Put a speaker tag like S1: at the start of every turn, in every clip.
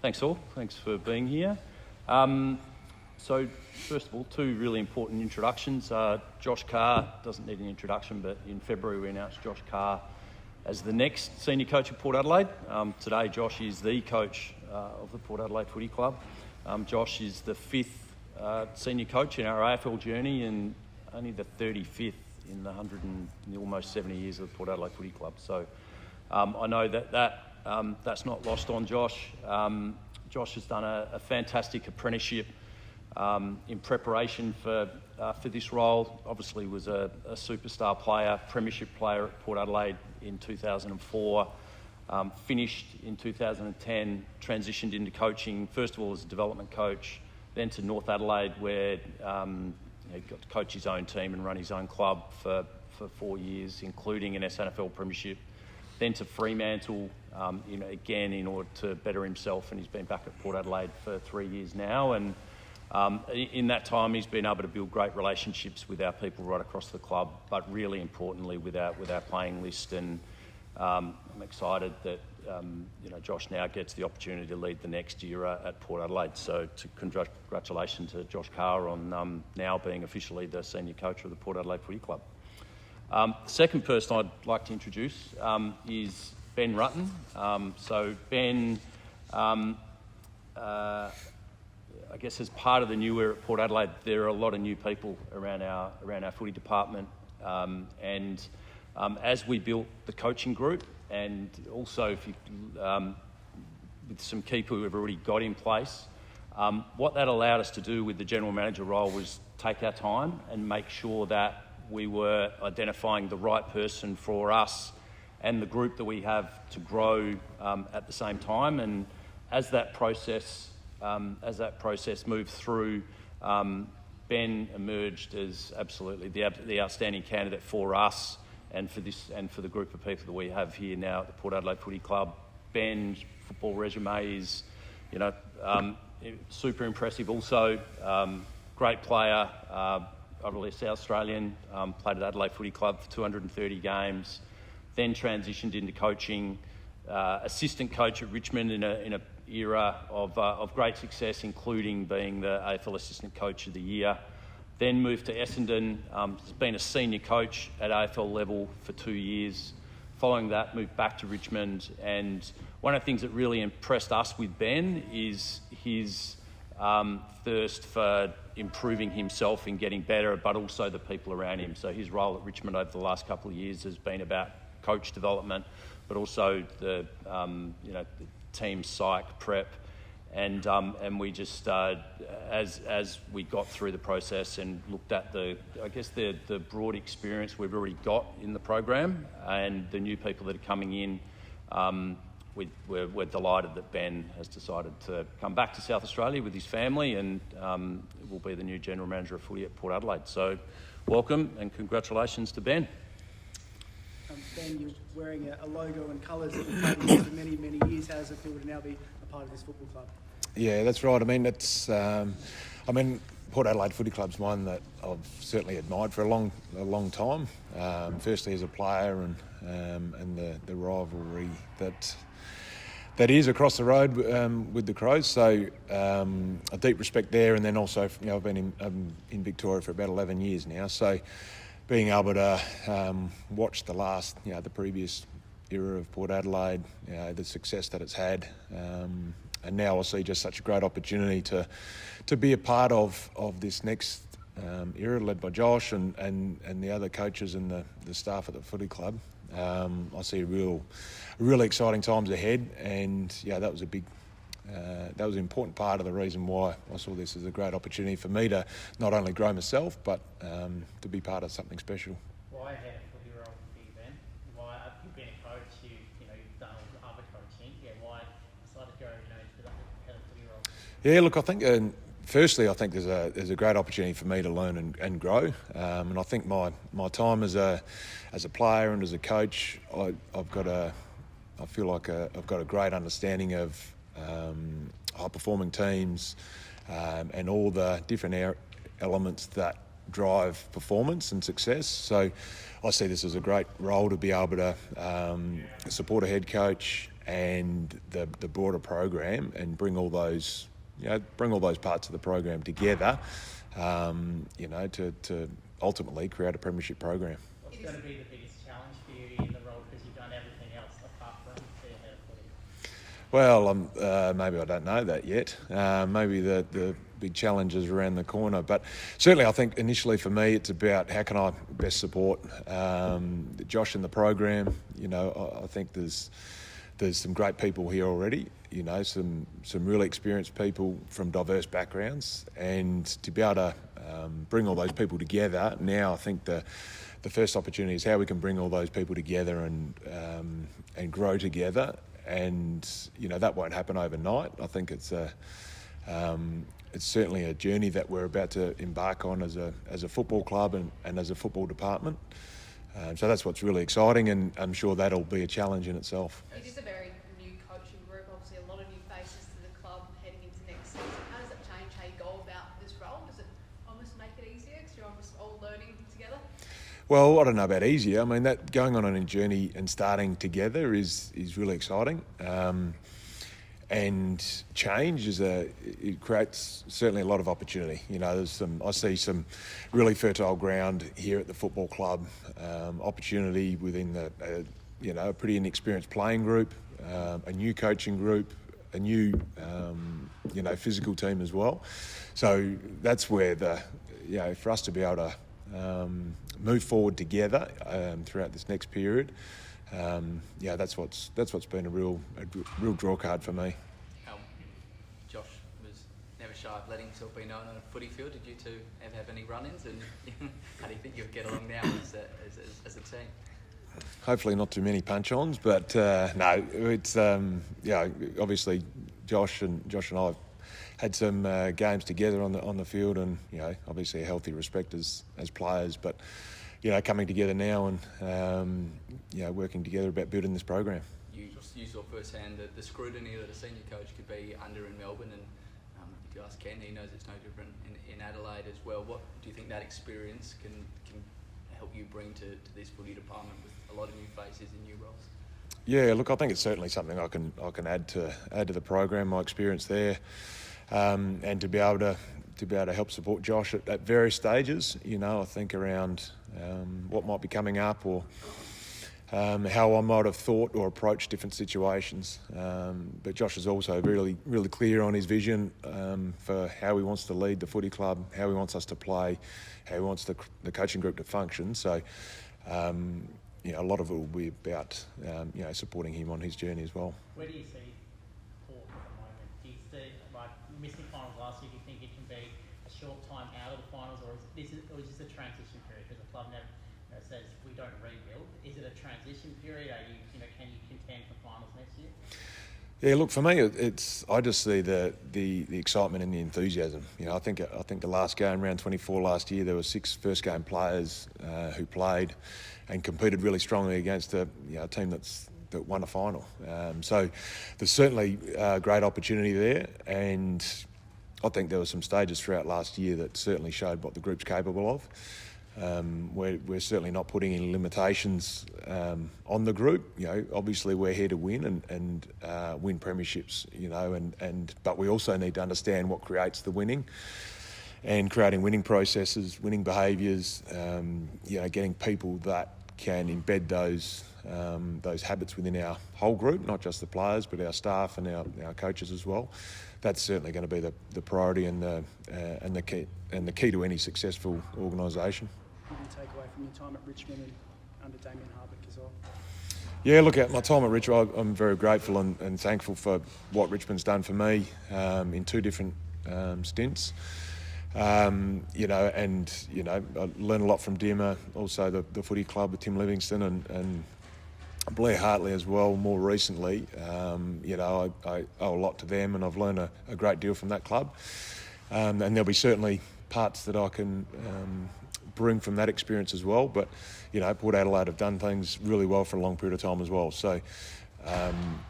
S1: Thanks all. Thanks for being here. So first of all, two really important introductions. Josh Carr doesn't need an introduction, but in February we announced Josh Carr as the next senior coach of Port Adelaide. Today Josh is the coach of the Port Adelaide Footy Club. Josh is the fifth senior coach in our AFL journey and only the 35th in the almost 70 years of the Port Adelaide Footy Club. So I know that's not lost on Josh. Josh has done a fantastic apprenticeship in preparation for this role. Obviously was a superstar player, premiership player at Port Adelaide in 2004, finished in 2010, transitioned into coaching, first of all as a development coach, then to North Adelaide where he got to coach his own team and run his own club for 4 years, including an SNFL premiership. Then to Fremantle, again in order to better himself, and he's been back at Port Adelaide for 3 years now. And in that time, he's been able to build great relationships with our people right across the club, but really importantly with our playing list. And I'm excited that Josh now gets the opportunity to lead the next era at Port Adelaide. So congratulations to Josh Carr on now being officially the senior coach of the Port Adelaide Footy Club. The second person I'd like to introduce is Ben Rutten. So Ben, I guess as part of the new era at Port Adelaide, there are a lot of new people around our footy department, and as we built the coaching group, and also with some key people who have already got in place, what that allowed us to do with the general manager role was take our time and make sure that we were identifying the right person for us and the group that we have to grow at the same time. And as that process moved through, Ben emerged as absolutely the outstanding candidate for us and for the group of people that we have here now at the Port Adelaide Footy Club. Ben's football resume is, super impressive. Also, great player. Obviously South Australian, played at Adelaide Footy Club for 230 games, then transitioned into coaching, assistant coach at Richmond in a era of great success, including being the AFL Assistant Coach of the Year. Then moved to Essendon, has been a senior coach at AFL level for 2 years. Following that, moved back to Richmond, and one of the things that really impressed us with Ben is his thirst for improving himself and getting better, but also the people around him. So his role at Richmond over the last couple of years has been about coach development, but also the team psych prep, and we just as we got through the process and looked at the broad experience we've already got in the program and the new people that are coming in. We're delighted that Ben has decided to come back to South Australia with his family and will be the new General Manager of Footy at Port Adelaide. So welcome and congratulations to Ben.
S2: Ben, you're wearing a logo and colours that you've played for many, many years. How does it feel to now be a part of this football club?
S3: Yeah, that's right. I mean, Port Adelaide Footy Club's one that I've certainly admired for a long time. Firstly as a player and the rivalry that is across the road with the Crows. So a deep respect there, and then also I've been in Victoria for about 11 years now. So being able to watch the previous era of Port Adelaide, the success that it's had, and now I see just such a great opportunity to be a part of this next era led by Josh and the other coaches and the staff at the footy club. I see really exciting times ahead, and that was an important part of the reason why I saw this as a great opportunity for me to not only grow myself but to be part of something special.
S4: Why had a footy role for you, Ben? Why you've been a coach? You've done other coaching. Why decided to go to the footy role?
S3: Yeah, look, I think. Firstly, I think there's a great opportunity for me to learn and grow, and I think my time as a player and as a coach, I feel like I've got a great understanding of high performing teams and all the different elements that drive performance and success. So I see this as a great role to be able to support a head coach and the broader program, and bring all those parts of the program together, to ultimately create a premiership program.
S4: What's going to be the biggest challenge for you in the role, because you've done everything else apart from the head of footy?
S3: Well, maybe I don't know that yet. Maybe the big challenges around the corner, but certainly I think initially for me it's about how can I best support Josh in the program. I think there's some great people here already. Some really experienced people from diverse backgrounds, and to be able to bring all those people together now, I think the first opportunity is how we can bring all those people together and grow together. And that won't happen overnight. I think it's certainly a journey that we're about to embark on as a football club and as a football department. So that's what's really exciting, and I'm sure that'll be a challenge in itself.
S5: It is a very new coaching group, obviously a lot of new faces to the club heading into next season. How does it change how you go about this role? Does it almost make it easier because you're almost all learning together?
S3: Well, I don't know about easier. I mean, that going on a journey and starting together is really exciting. And change it creates certainly a lot of opportunity. I see some really fertile ground here at the football club. Opportunity within a pretty inexperienced playing group, a new coaching group, a new physical team as well. So that's where for us to be able to move forward together throughout this next period. That's what's been a real draw card for me.
S6: Josh was never shy of letting himself be known on a footy field. Did you two ever have any run-ins, and how do you think you'll get along now as a team?
S3: Hopefully not too many punch-ons, but no, it's obviously Josh and I have had some games together on the field, and obviously a healthy respect as players, but coming together now and working together about building this program.
S6: You saw firsthand the scrutiny that a senior coach could be under in Melbourne, and if you ask Ken, he knows it's no different in Adelaide as well. What do you think that experience can help you bring to this footy department with a lot of new faces in new roles?
S3: Yeah, look, I think it's certainly something I can add to the program, my experience there, and to be able to help support Josh at various stages. I think around what might be coming up, or how I might have thought or approached different situations. But Josh is also really, really clear on his vision for how he wants to lead the footy club, how he wants us to play, how he wants the coaching group to function. So, a lot of it will be about supporting him on his journey as well.
S4: Where do you see Port at the moment? Do you see, missing finals last year, do you think it can be a short time out of the finals, or is this a transition period? Because the club never says we don't rebuild. Is it a transition period? Can you contend for finals next year?
S3: Yeah, look, for me, I just see the excitement and the enthusiasm. I think the last game, round 24 last year, there were 6 first game players who played and competed really strongly against a team that won a final. So there's certainly a great opportunity there, and I think there were some stages throughout last year that certainly showed what the group's capable of. We're certainly not putting any limitations on the group. Obviously we're here to win and win premierships. But we also need to understand what creates the winning, and creating winning processes, winning behaviours. Getting people that can embed those habits within our whole group, not just the players, but our staff and our coaches as well. That's certainly going to be the priority and the key to any successful organisation.
S2: What do you take away from your time at Richmond and under Damien Hardwick as well?
S3: Yeah, look, at my time at Richmond, I'm very grateful and thankful for what Richmond's done for me in 2 different stints. I learned a lot from Dimmer, also the footy club with Tim Livingston and Blair Hartley as well more recently. I owe a lot to them, and I've learned a great deal from that club. And there'll be certainly parts that I can bring from that experience as well. But, Port Adelaide have done things really well for a long period of time as well. So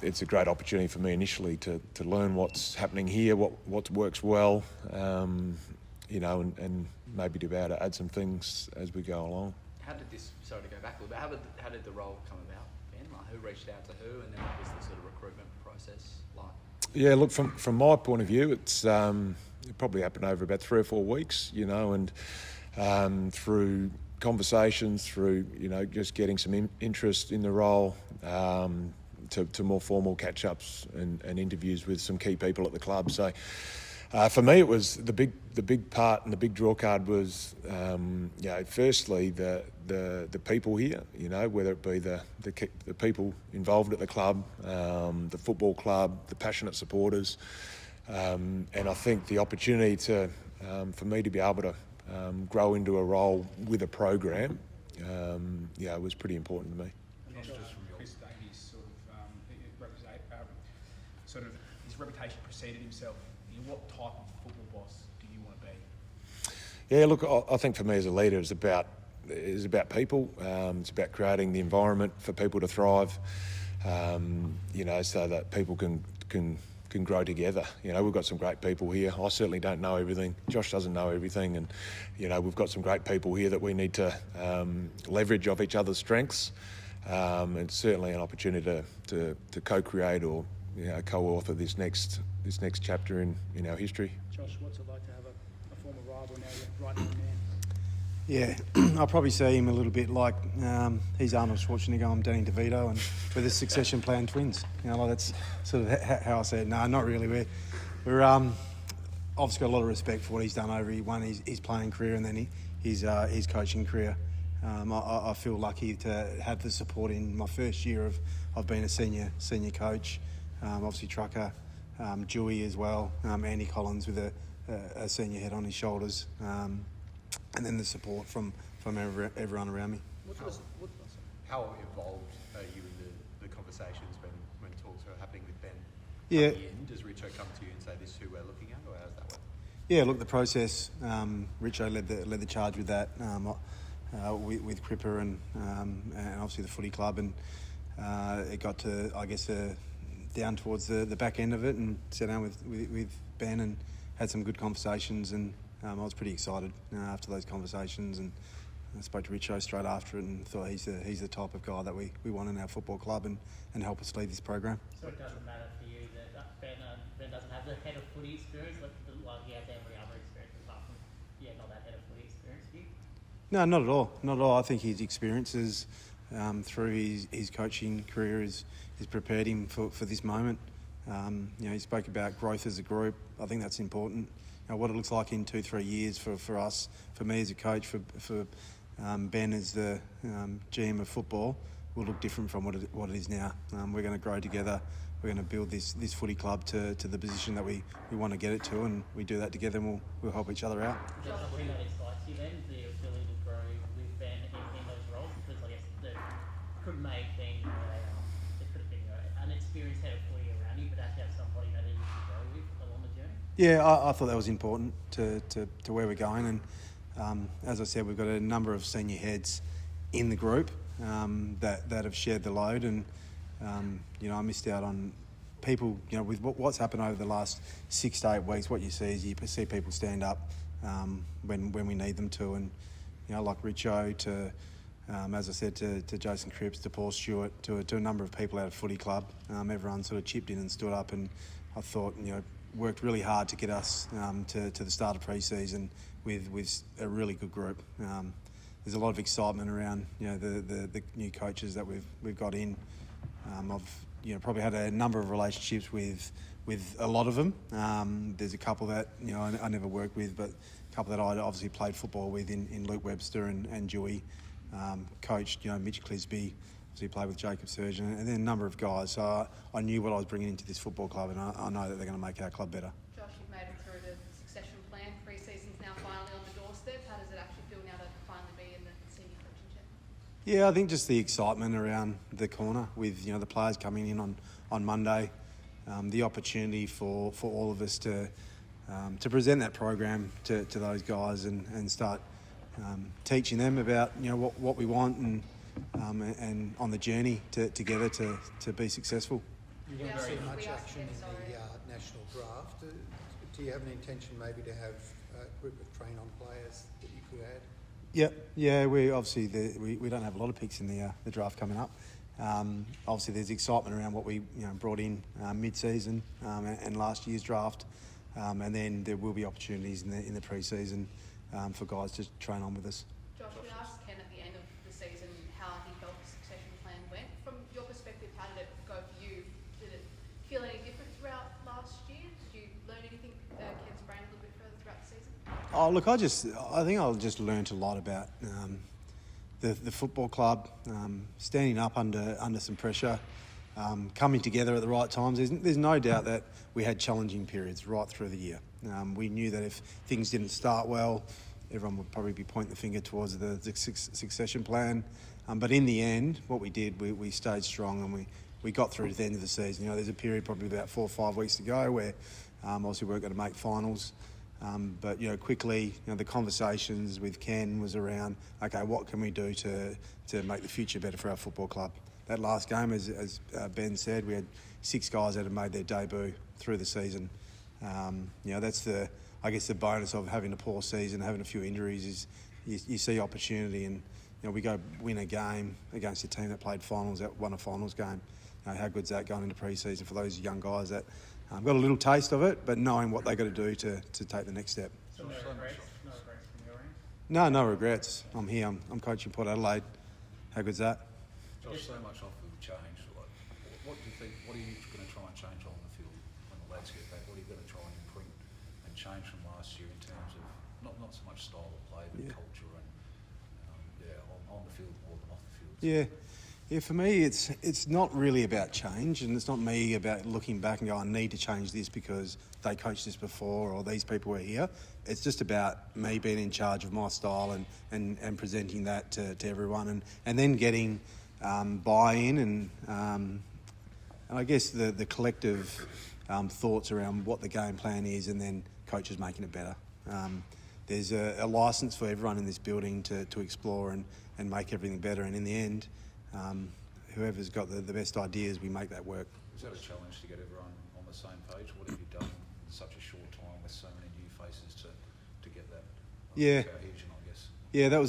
S3: it's a great opportunity for me initially to learn what's happening here, what works well, and maybe to be able to add some things as we go along.
S6: How did this, sorry to go back a little bit, how did the role come about, Ben? Who reached out to who, and then what was the sort of recruitment process like?
S3: Yeah, look, from my point of view, it's it probably happened over about 3 or 4 weeks, and through conversations, through just getting some interest in the role, to more formal catch-ups and interviews with some key people at the club. So for me, it was the big part and the big draw card was firstly the people here, whether it be the people involved at the club, the football club, the passionate supporters, and I think the opportunity for me to be able to grow into a role with a program, was pretty important to me.
S7: Just from Chris Davies, his reputation preceded himself. What type of football boss do you want to be? Yeah,
S3: look, I think for me as a leader, it's about people. It's about creating the environment for people to thrive. So that people can grow together. We've got some great people here. I certainly don't know everything. Josh doesn't know everything, and we've got some great people here that we need to leverage off each other's strengths. It's certainly an opportunity to co-create or co-author this next chapter in our history.
S2: Josh, what's it like to have a former rival now you're right hand man?
S8: Yeah, I'll probably see him a little bit like he's Arnold Schwarzenegger, I'm Danny DeVito, and we're the succession plan twins. That's sort of how I see it. No, not really. We're obviously got a lot of respect for what he's done over his playing career and then his coaching career. I feel lucky to have the support in my first year of being a senior coach. Obviously Trucker, Dewey as well, Andy Collins with a senior head on his shoulders. And then the support from everyone around me.
S9: How involved are you in the conversations when talks are happening with Ben?
S8: Yeah.
S9: At the end, does Richo come to you and say, this is who we're looking at, or how does that work?
S8: Yeah, look, the process, Richo led the charge with that, with Cripper and obviously the footy club, and it got to, I guess, down towards the back end of it, and sat down with Ben and had some good conversations, and I was pretty excited after those conversations, and I spoke to Richo straight after it and thought he's the type of guy that we want in our football club and help us lead this program.
S4: So it doesn't matter for you that Ben doesn't have the head of footy experience, like he has every other experience apart from not that head of footy experience for you?
S8: No, not at all. Not at all. I think his experiences through his coaching career has prepared him for this moment. He spoke about growth as a group. I think that's important. What it looks like in 2-3 years for us, for me as a coach, for Ben as the GM of football, will look different from what it is now. We're going to grow together. We're going to build this footy club to the position that we want to get it to, and we do that together, and we'll help each other out.
S4: Is that something that excites you then, the ability to grow with Ben in those roles? Because I guess it could make being it could have been an experienced head of footy around you, but actually have somebody that you can grow with along the journey.
S8: Yeah, I thought that was important to where we're going, and as I said, we've got a number of senior heads in the group that have shared the load, and I missed out on people. With what's happened over the last 6 to 8 weeks, what you see is you see people stand up when we need them to, and like Richo to, as I said, to Jason Cripps, to Paul Stewart, to a number of people out of Footy Club. Everyone sort of chipped in and stood up, and I thought worked really hard to get us to the start of pre-season with a really good group. There's a lot of excitement around the new coaches that we've got in. I've probably had a number of relationships with a lot of them. There's a couple that I never worked with, but a couple that I obviously played football with in Luke Webster and Dewey. Coached Mitch Clisby. So he played with Jacob Surgeon, and then a number of guys. So I knew what I was bringing into this football club, and I know that they're going to make our club better.
S5: Josh, you've made it through the succession plan. Pre-season's now finally on the doorstep. How does it actually feel now to finally be in the senior coaching chair?
S8: Yeah, I think just the excitement around the corner with the players coming in on Monday, the opportunity for all of us to present that program to those guys and start teaching them about what we want and on the journey together to be successsul.
S10: You won't see much action in the national draft. Do you have an intention maybe to have a group of train-on players that you could add?
S8: Yeah. We obviously we don't have a lot of picks in the draft coming up. Obviously, there's excitement around what we brought in mid-season and last year's draft, and then there will be opportunities in the pre-season for guys to train on with us.
S5: Josh, we asked Ken at the end of the season how he felt the succession plan went. From your perspective, how did it go for you? Did it feel any different throughout last year? Did you learn anything, Ken's brain a little bit further throughout the season?
S8: Oh, look, I think I just learnt a lot about the football club, standing up under some pressure, coming together at the right times. There's no doubt that we had challenging periods right through the year. We knew that if things didn't start well, everyone would probably be pointing the finger towards the succession plan. But in the end, what we did, we stayed strong and we got through to the end of the season. There's a period probably about 4 or 5 weeks to go where obviously we weren't going to make finals. But quickly, the conversations with Ken was around, okay, what can we do to make the future better for our football club? That last game, as Ben said, we had 6 guys that had made their debut through the season. That's the bonus of having a poor season, having a few injuries is you see opportunity, and we go win a game against a team that played finals, that won a finals game. How good's that going into pre-season for those young guys that got a little taste of it, but knowing what they got to do to take the next step.
S4: So no regrets from your end?
S8: No regrets. I'm here. I'm coaching Port Adelaide. How good's that?
S11: Josh, so much off of change. What do you think? What are you going to try and change on the field when the lads get back? What are you going to try and imprint and change from last year in terms of not so much style of play, but culture and on the field more than off the field?
S8: Yeah, for me, it's not really about change, and it's not me about looking back and going, I need to change this because they coached this before or these people were here. It's just about me being in charge of my style and presenting that to everyone, and then getting buy-in and I guess the collective thoughts around what the game plan is, and then coaches making it better. There's a licence for everyone in this building to explore and make everything better, and in the end, whoever's got the best ideas, we make that work.
S11: Was that a challenge to get everyone on the same page? What have you done in such a short time with so many new faces to get that cohesion, I guess? Yeah,
S8: that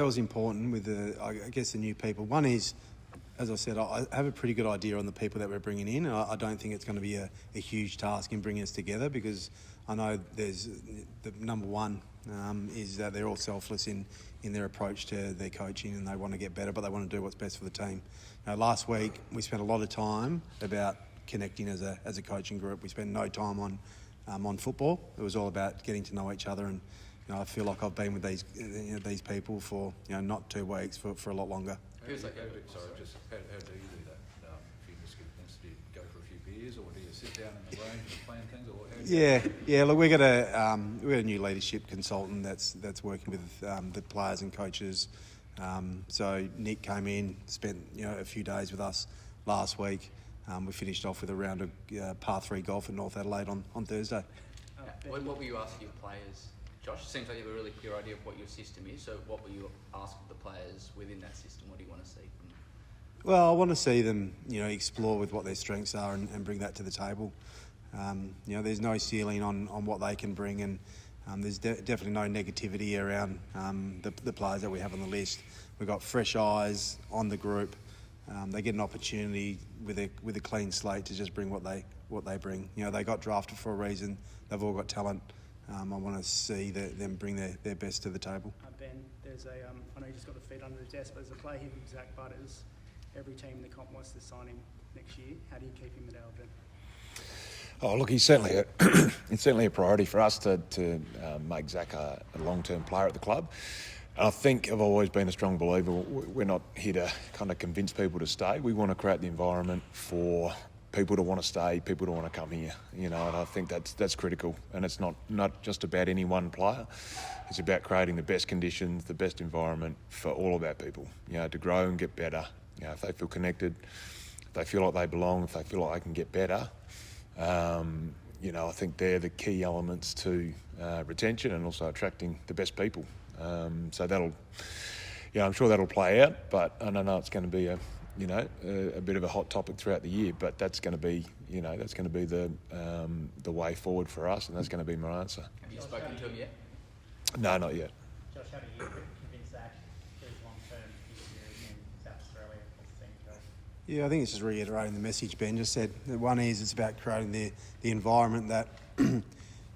S8: was important with the new people. One is, as I said, I have a pretty good idea on the people that we're bringing in. I don't think it's going to be a huge task in bringing us together, because I know there's the number one is that they're all selfless in their approach to their coaching, and they want to get better, but they want to do what's best for the team. Last week we spent a lot of time about connecting as a coaching group. We spent no time on football. It was all about getting to know each other, and I feel like I've been with these people for not 2 weeks, for a lot longer.
S11: How do you do that? If you just get against, do you go for a few beers, or do you sit down in the range and plan things, or how
S8: Look, we got a new leadership consultant that's working with the players and coaches. So Nick came in, spent a few days with us last week. We finished off with a round of par 3 golf in North Adelaide on Thursday.
S6: What were you asking your players, Josh? It seems like you have a really clear idea of what your system is. So what were you asking the players within that system? What do you want to see from them?
S8: Well, I want to see them, explore with what their strengths are and bring that to the table. There's no ceiling on what they can bring, and there's definitely no negativity around the players that we have on the list. We've got fresh eyes on the group. They get an opportunity with a clean slate to just bring what they bring. They got drafted for a reason. They've all got talent. I want to see them bring their best to the table.
S2: Ben, there's I know you just got the feet under the desk, but there's a player here with Zach Butters. Every team in the comp wants to sign him next year. How do you keep him at Adelaide?
S3: Oh, look, he's certainly a priority for us to make Zach a long-term player at the club. And I think I've always been a strong believer. We're not here to kind of convince people to stay. We want to create the environment for people to want to stay, people to want to come here. And I think that's critical. And it's not just about any one player. It's about creating the best conditions, the best environment for all of our people. To grow and get better. If they feel connected, if they feel like they belong, if they feel like they can get better. I think they're the key elements to retention and also attracting the best people. So I'm sure that'll play out, but I know it's going to be a bit of a hot topic throughout the year. But that's going to be, the way forward for us, and that's going to be my answer.
S6: Have you spoken to him yet?
S3: No, not yet.
S4: Josh, how do you convince Zach to long term this year in South Australia as the team goes?
S8: Yeah, I think it's just reiterating the message Ben just said. One is it's about creating the environment that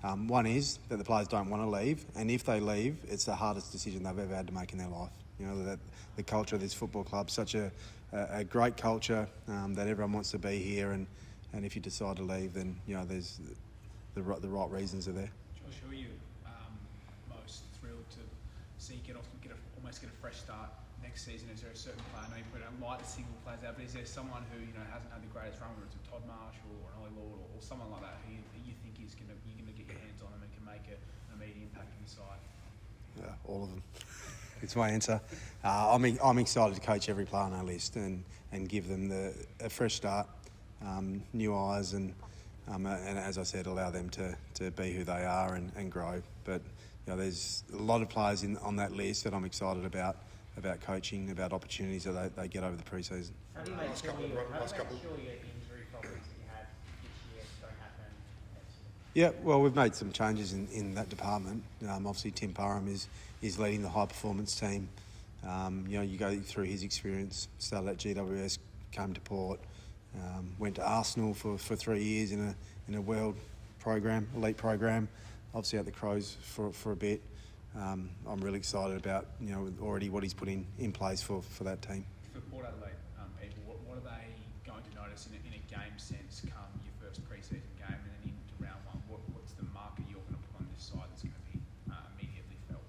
S8: one is that the players don't want to leave, and if they leave, it's the hardest decision they've ever had to make in their life. You know, that the culture of this football club, such a great culture, that everyone wants to be here, and if you decide to leave, then you know there's the right reasons are there.
S7: Josh, who are you most thrilled to see almost get a fresh start next season? Is there a certain player? I know you put a lot of single players out, but is there someone who hasn't had the greatest run, whether it's a Todd Marshall or an Ollie Lord or someone like that, who you think you're going to get your hands on them and can make an immediate impact on the side?
S8: All of them. It's my answer. I'm excited to coach every player on our list and give them a fresh start, new eyes, and as I said, allow them to be who they are and grow. But you know, there's a lot of players on that list that I'm excited about coaching, about opportunities that they get over the pre-season.
S4: How do you make sure your injury problems that you had this year don't happen next year?
S8: Yeah, well, we've made some changes in that department. Obviously, Tim Parham is leading the high performance team. You know, you go through his experience. Started at GWS, came to Port, went to Arsenal for 3 years in a world program, elite program. Obviously at the Crows for a bit. I'm really excited about already what he's put in place for that team.
S7: For Port Adelaide people, what are they going to notice in a game sense come your first pre-season game and then into round one? What's the marker you're going to put on this side that's going to be immediately felt?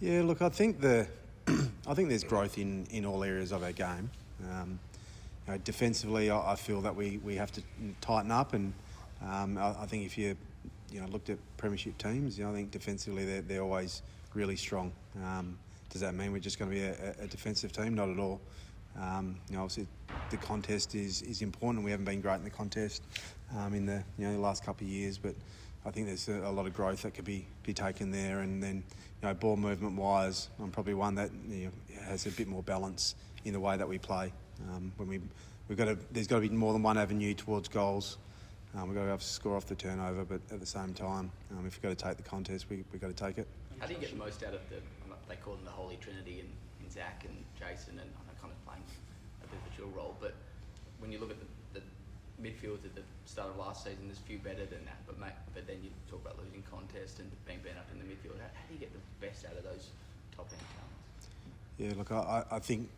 S8: Yeah, look, I think there's growth in all areas of our game. Defensively, I feel that we have to tighten up, and I think if you looked at premiership teams, I think defensively they're always really strong. Does that mean we're just going to be a defensive team? Not at all. Obviously the contest is important. We haven't been great in the contest in the last couple of years, but I think there's a lot of growth that could be taken there. And then ball movement wise, I'm probably one that has a bit more balance in the way that we play. There's got to be more than one avenue towards goals. We've got to be able to score off the turnover, but at the same time, if we've got to take the contest, we've got to take it.
S6: How do you get the most out of they call them the Holy Trinity in Zach and Jason, and I'm kind of playing a bit of a dual role, but when you look at the midfield at the start of last season, there's a few better than that, but then you talk about losing contest and being bent up in the midfield. How do you get the best out of those top-end talents? Yeah,
S8: look, I think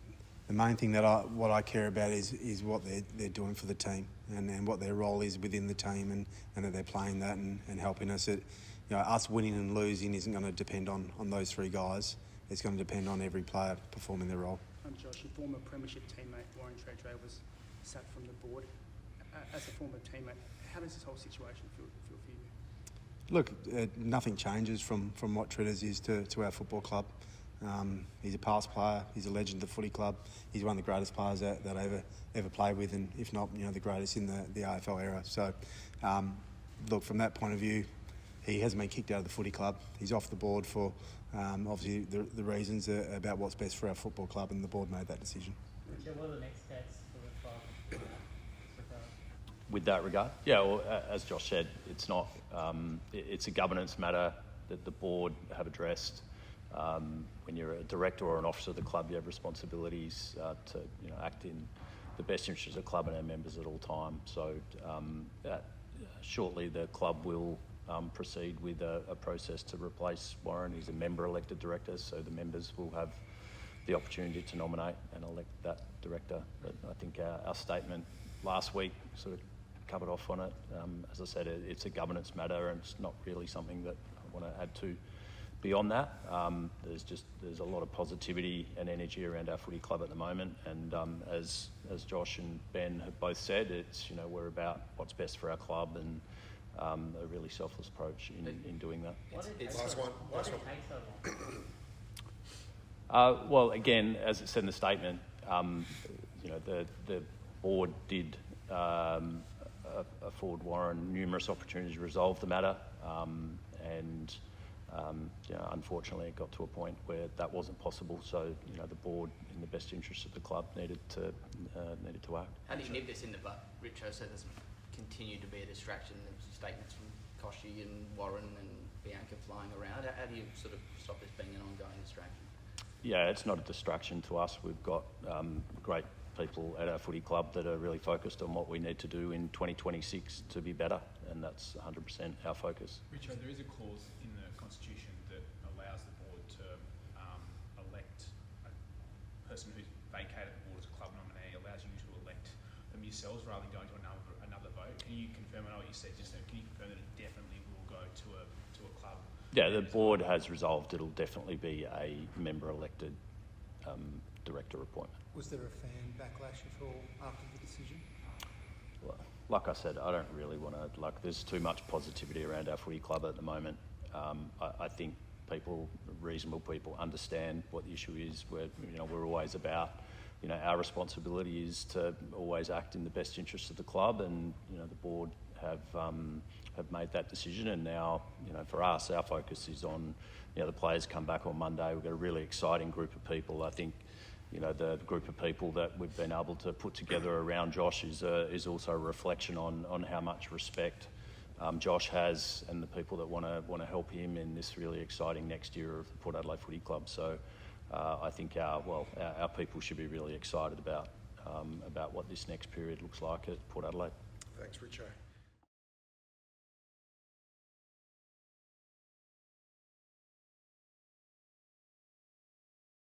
S8: the main thing that what I care about is what they're doing for the team and what their role is within the team and that they're playing that and helping us. Us winning and losing isn't going to depend on those three guys. It's going to depend on every player performing their role.
S2: Josh, your former premiership teammate Warren Treadray was sacked from the board. As a former teammate, how does this whole situation feel for you?
S8: Look, nothing changes from what Treaders is to our football club. He's a past player. He's a legend of the footy club. He's one of the greatest players that I ever played with, and if not, the greatest in the AFL era. So, look, from that point of view, he hasn't been kicked out of the footy club. He's off the board for obviously the reasons about what's best for our football club, and the board made that decision.
S4: Richard, what are the next steps for the club?
S1: With that regard, yeah. Well, as Josh said, it's not. It's a governance matter that the board have addressed. When you're a director or an officer of the club, you have responsibilities to act in the best interests of the club and our members at all times. So shortly the club will proceed with a process to replace Warren. He's a member-elected director, so the members will have the opportunity to nominate and elect that director. But I think our statement last week sort of covered off on it. As I said, it's a governance matter, and it's not really something that I want to add to. Beyond that, there's a lot of positivity and energy around our footy club at the moment, and as Josh and Ben have both said, it's we're about what's best for our club and a really selfless approach in doing that.
S9: Last one.
S1: Well, again, as it said in the statement, the board did afford Warren numerous opportunities to resolve the matter, and unfortunately it got to a point where that wasn't possible. So the board, in the best interest of the club, needed to act.
S6: How do you nip this in the butt, Richo, so there's continue to be a distraction? There's statements from Koshy and Warren and Bianca flying around. How do you sort of stop this being an ongoing distraction?
S1: Yeah, it's not a distraction to us. We've got great people at our footy club that are really focused on what we need to do in 2026 to be better, and that's 100% our focus.
S7: Richard, there is a clause in the Constitution that allows the board to elect a person who's vacated the board as a club nominee, allows you to elect them yourselves rather than going to another vote. Can you confirm, I know what you said just now, can you confirm that it definitely will go to a club?
S1: Yeah, the board has resolved it'll definitely be a member-elected director appointment.
S10: Was there a fan backlash at all after the decision?
S1: Well, like I said, I don't really want to, there's too much positivity around our footy club at the moment. I think reasonable people understand what the issue is. We're always about, our responsibility is to always act in the best interest of the club, and, the board have made that decision, and now, for us, our focus is on, the players come back on Monday. We've got a really exciting group of people. I think, the group of people that we've been able to put together around Josh is also a reflection on how much respect Josh has, and the people that want to help him in this really exciting next year of the Port Adelaide Footy Club. So I think our people should be really excited about what this next period looks like at Port Adelaide.
S9: Thanks, Richo.